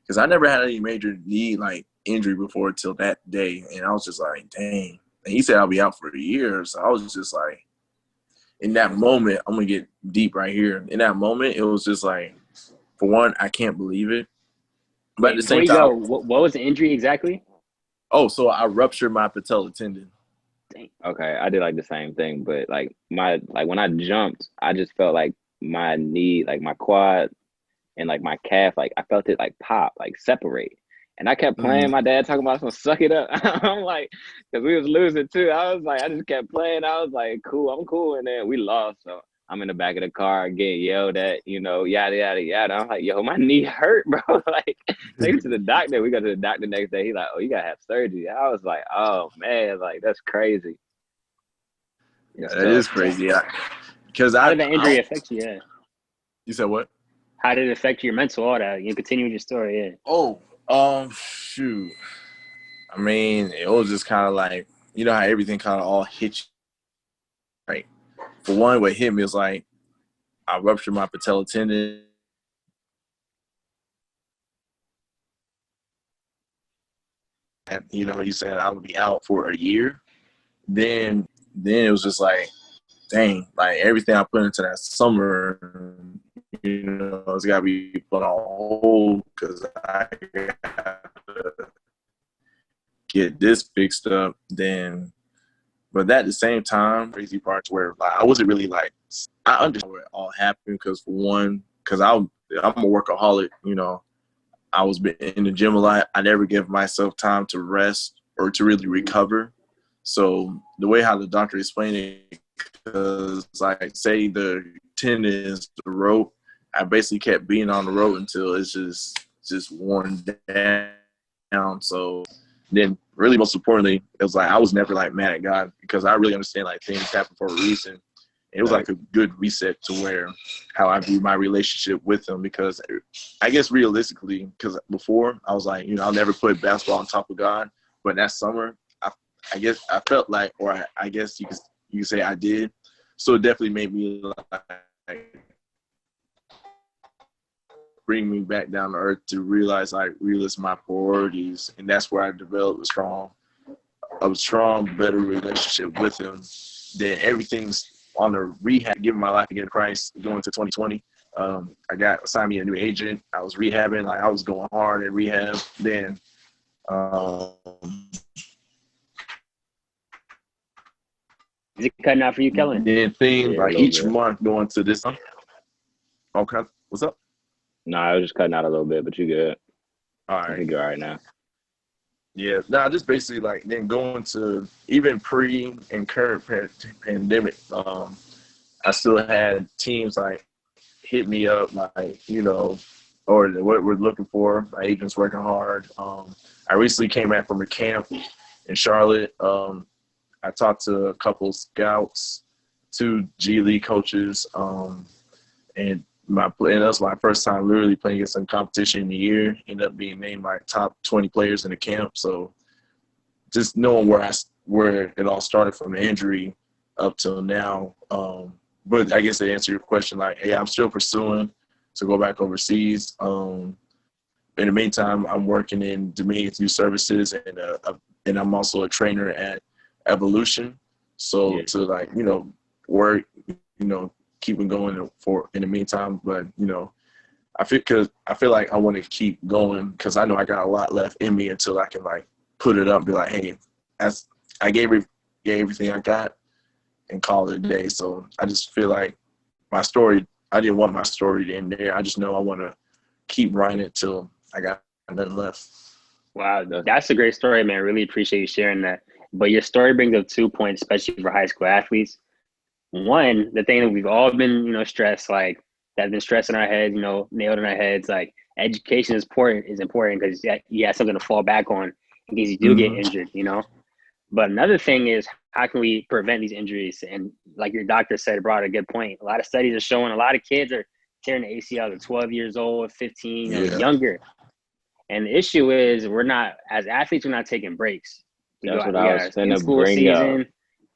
because I never had any major knee like injury before till that day, and I was just like, dang. And he said I'll be out for a year, so I was just like, in that moment, I'm gonna get deep right here. In that moment, it was just like, for one, I can't believe it, but at the same time, what was the injury exactly? Oh, so I ruptured my patellar tendon. Okay, I did like the same thing, but like when I jumped, I just felt like my knee, like my quad and like my calf, like I felt it like pop, like separate. And I kept playing. My dad talking about some suck it up. I'm like, because we was losing too. I was like, I just kept playing. I was like, cool, I'm cool. And then we lost. So I'm in the back of the car getting yelled at, yada, yada, yada. I'm like, yo, my knee hurt, bro. Like, take it to the doctor. We go to the doctor next day. He's like, oh, you got to have surgery. I was like, oh, man, like, that's crazy. That is crazy. Yeah. Because how did the injury affect you? Yeah. You said what? How did it affect your mental? All that. You continue with your story. Yeah. Oh, shoot. I mean, it was just kind of like, you know how everything kind of all hit you. Right. For one, what hit me was like, I ruptured my patella tendon. And, he said I would be out for a year. Then it was just like, dang, like everything I put into that summer, it's got to be put on hold because I got to get this fixed up. But at the same time, crazy parts where like I wasn't really like, I understand where it all happened because for one, because I'm a workaholic, I was in the gym a lot. I never give myself time to rest or to really recover. So the way how the doctor explained it, because like say the tendon is the rope, I basically kept being on the rope until it's just worn down. So then really most importantly, it was like I was never like mad at God because I really understand like things happen for a reason. It was like a good reset to where how I view my relationship with him because I guess realistically, because before I was like, I'll never put basketball on top of God. But that summer, I guess I felt like, or I guess you could say I did. So it definitely made me like bring me back down to earth to realize I realized my priorities, and that's where I developed a strong, better relationship with him. Then everything's on the rehab, giving my life again to Christ, going to 2020. I got assigned me a new agent. I was rehabbing, like I was going hard in rehab. Then is it cutting out for you, Kellen? Then things like each month going to this. Okay, what's up? No, I was just cutting out a little bit, but you good. All right. I think you're all right now. Yeah, just basically like then going to even pre and current pandemic, I still had teams like hit me up like, or what we're looking for. My agent's working hard. I recently came back from a camp in Charlotte. I talked to a couple scouts, 2 G League coaches, and that's my first time literally playing against some competition in the year. Ended up being named like top 20 players in the camp. So just knowing where it all started from the injury up till now. But I guess to answer your question, like, hey, I'm still pursuing to go back overseas. In the meantime, I'm working in Dominion Youth Services, and I'm also a trainer at Evolution. So to like, work, keeping going in the meantime. But, I feel like I want to keep going because I know I got a lot left in me until I can like put it up and be like, hey, I gave everything I got and call it a day. So I just feel like my story, I didn't want my story to end there. I just know I want to keep writing it till I got nothing left. Wow, that's a great story, man. Really appreciate you sharing that. But your story brings up 2 points, especially for high school athletes. One, the thing that we've all been, stressed, like that's been stressing our heads, nailed in our heads, like education is important because you have something to fall back on in case you do get injured, But another thing is how can we prevent these injuries? And like your doctor said, brought a good point. A lot of studies are showing a lot of kids are tearing the ACL at 12 years old, 15, younger. And the issue is as athletes, we're not taking breaks. That's what I was going to bring up.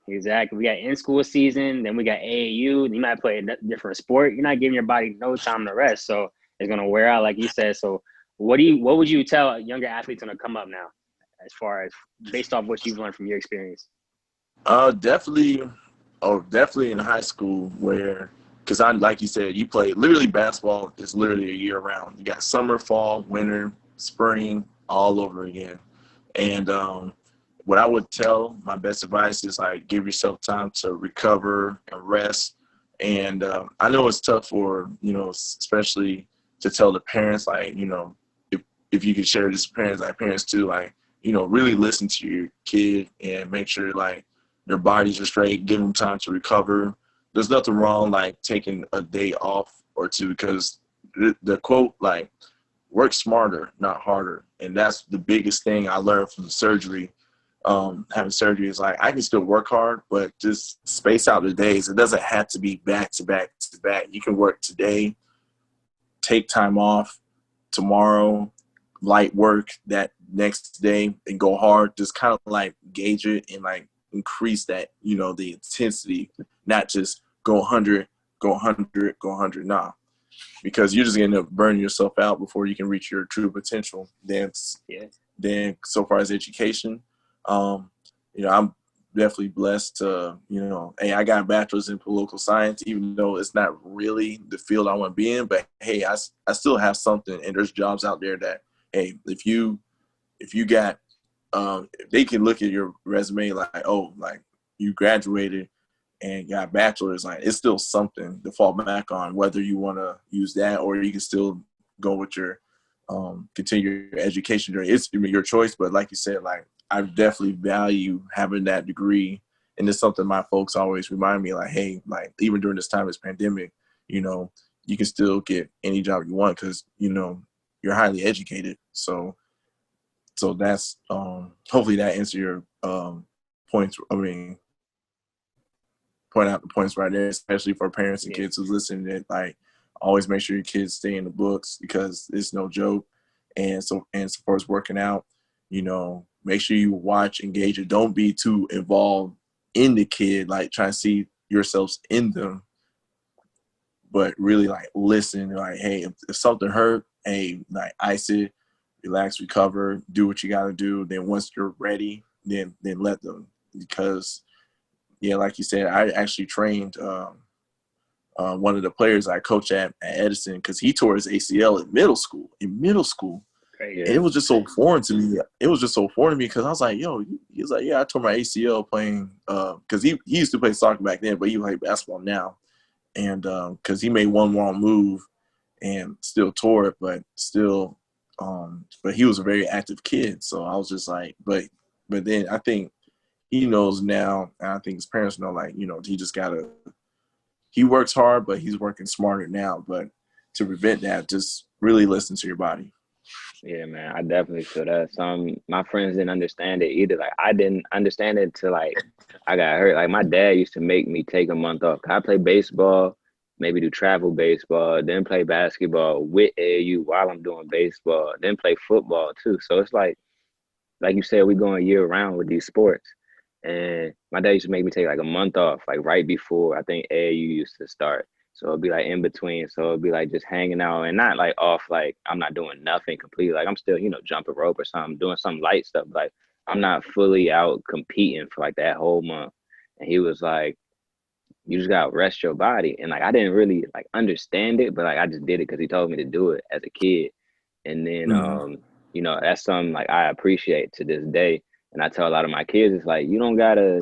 Exactly. We got in-school season, then we got AAU. You might play a different sport. You're not giving your body no time to rest, so it's going to wear out, like you said. So what would you tell younger athletes going to come up now, as far as based off what you've learned from your experience? Definitely in high school where, because like you said, you play literally basketball is literally a year round. You got summer, fall, winter, spring, all over again. And what I would tell my best advice is like give yourself time to recover and rest. And I know it's tough for, especially to tell the parents like, if you could share this with parents, like parents too, like, really listen to your kid and make sure like their bodies are straight, give them time to recover. There's nothing wrong like taking a day off or two, because the quote, like, work smarter, not harder. And that's the biggest thing I learned from the surgery. Having surgery is like, I can still work hard, but just space out the days. It doesn't have to be back to back to back. You can work today, take time off tomorrow, light work that next day, and go hard. Just kind of like gauge it and like increase that, the intensity, not just go 100, go 100, go 100. Nah, because you're just going to end up burning yourself out before you can reach your true potential. Then so far as education, I'm definitely blessed to, hey, I got a bachelor's in political science, even though it's not really the field I want to be in. But hey, I still have something, and there's jobs out there that, hey, if you got, they can look at your resume like, oh, like you graduated and got a bachelor's, like it's still something to fall back on, whether you want to use that or you can still go with your continue your education journey. It's your choice, but like you said, like I definitely value having that degree, and it's something my folks always remind me, like, hey, like even during this time, this pandemic, you can still get any job you want because you're highly educated. So that's hopefully that answers your points. I mean, point out the points right there, especially for parents and kids who's listening. That like always make sure your kids stay in the books because it's no joke. And so far as working out, make sure you watch, engage it. Don't be too involved in the kid, like trying to see yourselves in them, but really like listen. Like, hey, if something hurt, hey, like ice it, relax, recover, do what you got to do. Then once you're ready, then let them. Because yeah, like you said, I actually trained one of the players I coach at Edison, because he tore his ACL in middle school. Great. And it was just so foreign to me. Because I was like, yo, he was like, yeah, I tore my ACL playing, because he used to play soccer back then, but he plays basketball now. And because he made one wrong move and still tore it, but he was a very active kid. So I was just like, but then I think he knows now, and I think his parents know, like, he works hard, but he's working smarter now. But to prevent that, just really listen to your body. Yeah, man, I definitely feel that. Some my friends didn't understand it either. Like I didn't understand it till like I got hurt. Like my dad used to make me take a month off. I play baseball, maybe do travel baseball, then play basketball with AAU while I'm doing baseball, then play football too. So it's like you said, we going year round with these sports. And my dad used to make me take like a month off, like right before I think AAU used to start. So it'd be like in between. So it'd be like just hanging out and not like off, like I'm not doing nothing completely. Like I'm still, jumping rope or something, doing some light stuff. Like I'm not fully out competing for like that whole month. And he was like, you just gotta rest your body. And like I didn't really like understand it, but like I just did it because he told me to do it as a kid. And then that's something like I appreciate to this day. And I tell a lot of my kids, it's like you don't gotta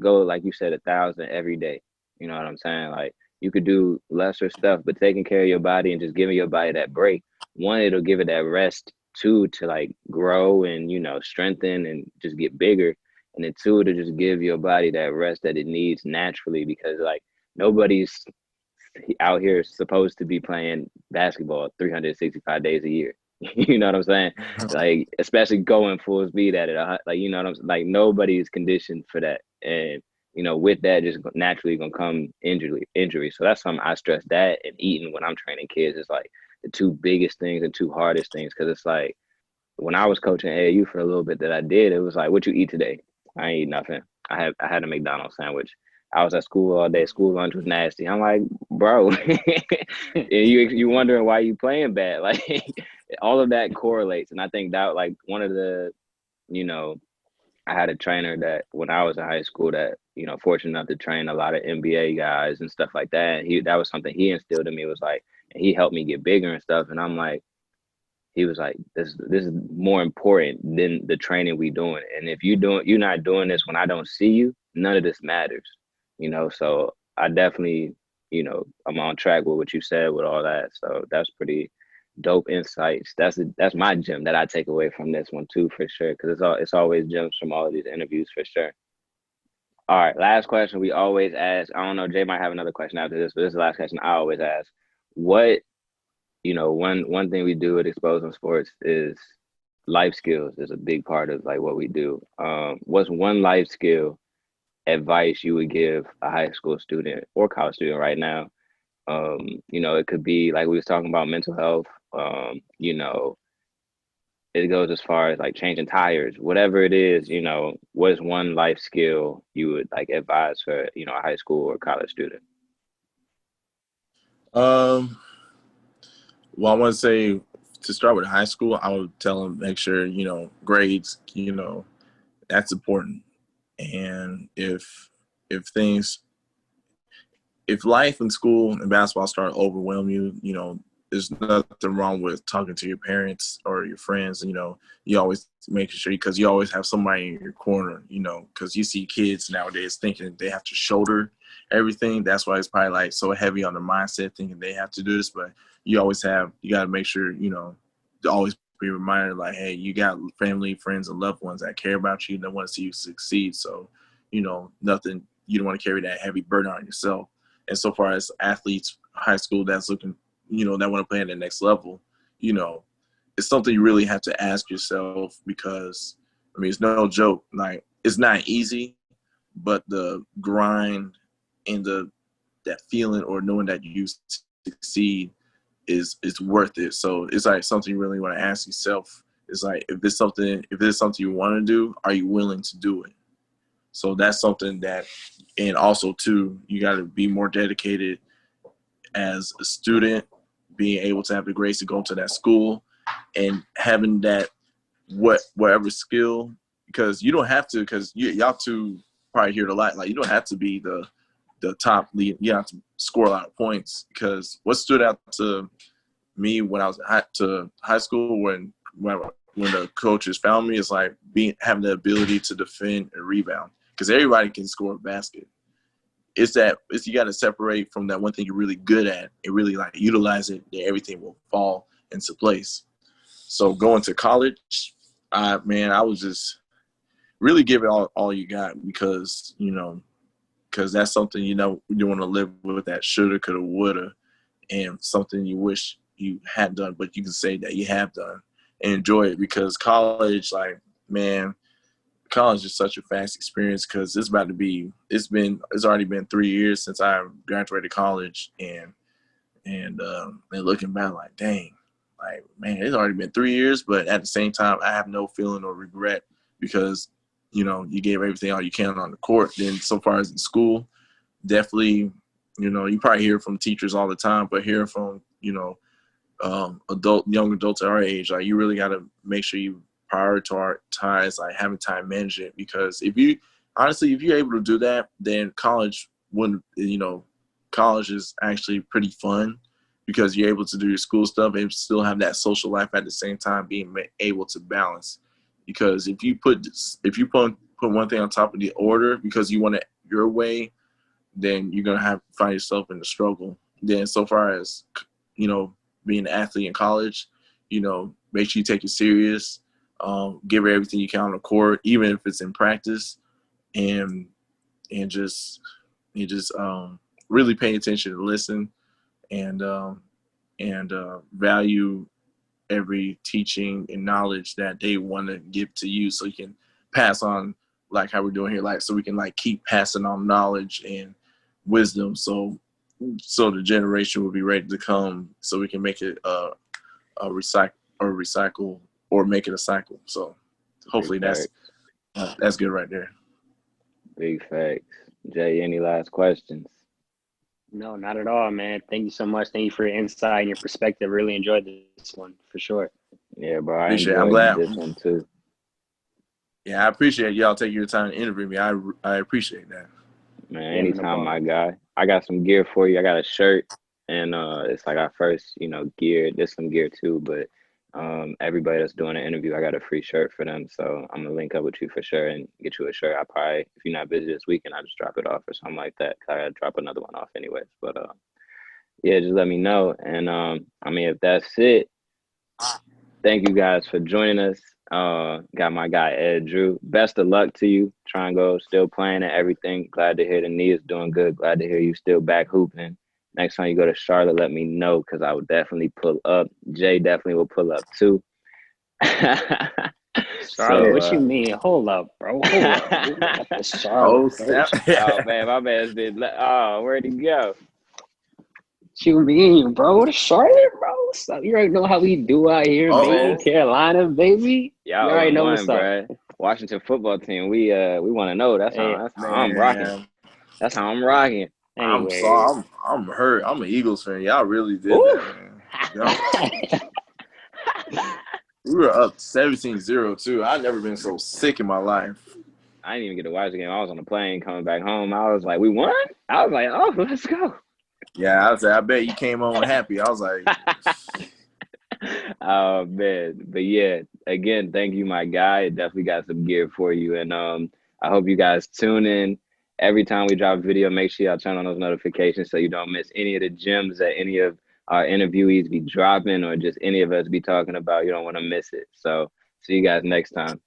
go, like you said, 1,000 every day. You know what I'm saying? Like you could do lesser stuff, but taking care of your body and just giving your body that break. One, it'll give it that rest. Two, to like grow and strengthen and just get bigger. And then two, to just give your body that rest that it needs naturally, because like nobody's out here supposed to be playing basketball 365 days a year. You know what I'm saying? Like, especially going full speed at it. Like, you know what I'm saying? Like, nobody's conditioned for that. And, with that, just naturally gonna come injury. So that's something I stress, that and eating when I'm training kids is like the two biggest things and two hardest things. Cause it's like, when I was coaching AAU for a little bit that I did, it was like, what you eat today? I ain't eat nothing. I had a McDonald's sandwich. I was at school all day. School lunch was nasty. I'm like, bro, and you wondering why you playing bad. Like all of that correlates. And I think that like one of the, I had a trainer that when I was in high school that, fortunate enough to train a lot of NBA guys and stuff like that. And that was something he instilled in me, was like, and he helped me get bigger and stuff. And I'm like, he was like, this is more important than the training we doing. And if you're not doing this when I don't see you, none of this matters. So I definitely, I'm on track with what you said with all that. So that's pretty dope insights. That's my gem that I take away from this one too, for sure. Because it's always gems from all of these interviews, for sure. All right, last question we always ask. I don't know, Jay might have another question after this, but this is the last question I always ask. What, one thing we do at Exposing Sports is life skills is a big part of like what we do. What's one life skill advice you would give a high school student or college student right now? It could be like we was talking about mental health. It goes as far as like changing tires, whatever it is. What is one life skill you would like advise for a high school or college student? Well, I want to say to start with high school, I would tell them make sure grades, that's important. And if life and school and basketball start to overwhelm you, there's nothing wrong with talking to your parents or your friends. You always making sure, because you always have somebody in your corner, because you see kids nowadays thinking they have to shoulder everything. That's why it's probably like so heavy on the mindset, thinking they have to do this. But you got to make sure, to always be reminded, like, hey, you got family, friends, and loved ones that care about you and that want to see you succeed. So, you don't want to carry that heavy burden on yourself. And so far as athletes, high school, that's looking, that want to play at the next level, it's something you really have to ask yourself, because, it's no joke. Like, it's not easy, but the grind and that feeling or knowing that you succeed is worth it. So it's like something you really want to ask yourself. It's like, if it's something you want to do, are you willing to do it? So that's something that, and also too, you got to be more dedicated as a student, being able to have the grace to go to that school and having that whatever skill, because you don't have to, because y'all two probably hear it a lot, like, you don't have to be the top lead. You have to score a lot of points, because what stood out to me when I was to high school, when the coaches found me, is like having the ability to defend and rebound, because everybody can score a basket. It's you got to separate from that one thing you're really good at and really like utilize it, then everything will fall into place. So going to college, I was just really give it all you got, because that's something you want to live with, that shoulda, coulda, woulda, and something you wish you had done, but you can say that you have done and enjoy it, because college, like, college is such a fast experience, because it's already been 3 years since I graduated college, and looking back, like, dang, like, man, it's already been 3 years, but at the same time, I have no feeling or regret, because you gave everything all you can on the court. Then so far as in school, definitely, you probably hear from teachers all the time, but hearing from young adults at our age, like, you really got to make sure you prioritize like having time management, because if you're able to do that, then college is actually pretty fun, because you're able to do your school stuff and still have that social life at the same time, being able to balance. Because if you put one thing on top of the order because you want it your way, then you're gonna find yourself in the struggle. Then so far as being an athlete in college, make sure you take it serious. Give it everything you can on the court, even if it's in practice, and just really pay attention to listen, and value every teaching and knowledge that they want to give to you, so you can pass on, like how we're doing here, like, so we can like keep passing on knowledge and wisdom, so the generation will be ready to come, so we can make it a recycle or make it a cycle. So hopefully that's good right there. Big facts. Jay, any last questions? No, not at all, man. Thank you so much. Thank you for your insight and your perspective. Really enjoyed this one, for sure. Yeah, bro. I Appreciate it. enjoyed I'm glad. this one too. Yeah, I appreciate y'all taking your time to interview me. I appreciate that. Man, anytime, my guy. I got some gear for you. I got a shirt, and it's like our first, gear. There's some gear too, but everybody that's doing an interview, I got a free shirt for them. So I'm gonna link up with you for sure and get you a shirt. I probably, if you're not busy this weekend, I just drop it off or something like that. I gotta drop another one off anyways. But yeah, just let me know. And if that's it, Thank you guys for joining us. Got my guy Ed Drew. Best of luck to you. Triangle still playing and everything. Glad to hear the knee is doing good. Glad to hear you still back hooping. Next time you go to Charlotte, let me know because I would definitely pull up. Jay definitely will pull up too. Charlotte, what you mean? Hold up, bro. Hold up. Charlotte. Oh man, my man's been. Oh, where'd he go? What you mean, bro? The Charlotte, bro. What's up? You already know how we do out here, baby. Carolina, baby. Y'all you already know what's up. Bro. Washington football team. We want to know. That's how I'm rocking. That's how I'm rocking. Anyway. I'm sorry. I'm hurt. I'm an Eagles fan. Y'all really did that, man. We were up 17-0 too. I've never been so sick in my life. I didn't even get to watch the game. I was on the plane coming back home. I was like, we won? I was like, oh, let's go. Yeah, I was like, I bet you came home happy. I was like, oh man. But yeah, again, thank you, my guy. Definitely got some gear for you. And I hope you guys tune in. Every time we drop a video, make sure y'all turn on those notifications so you don't miss any of the gems that any of our interviewees be dropping or just any of us be talking about. You don't want to miss it. So see you guys next time.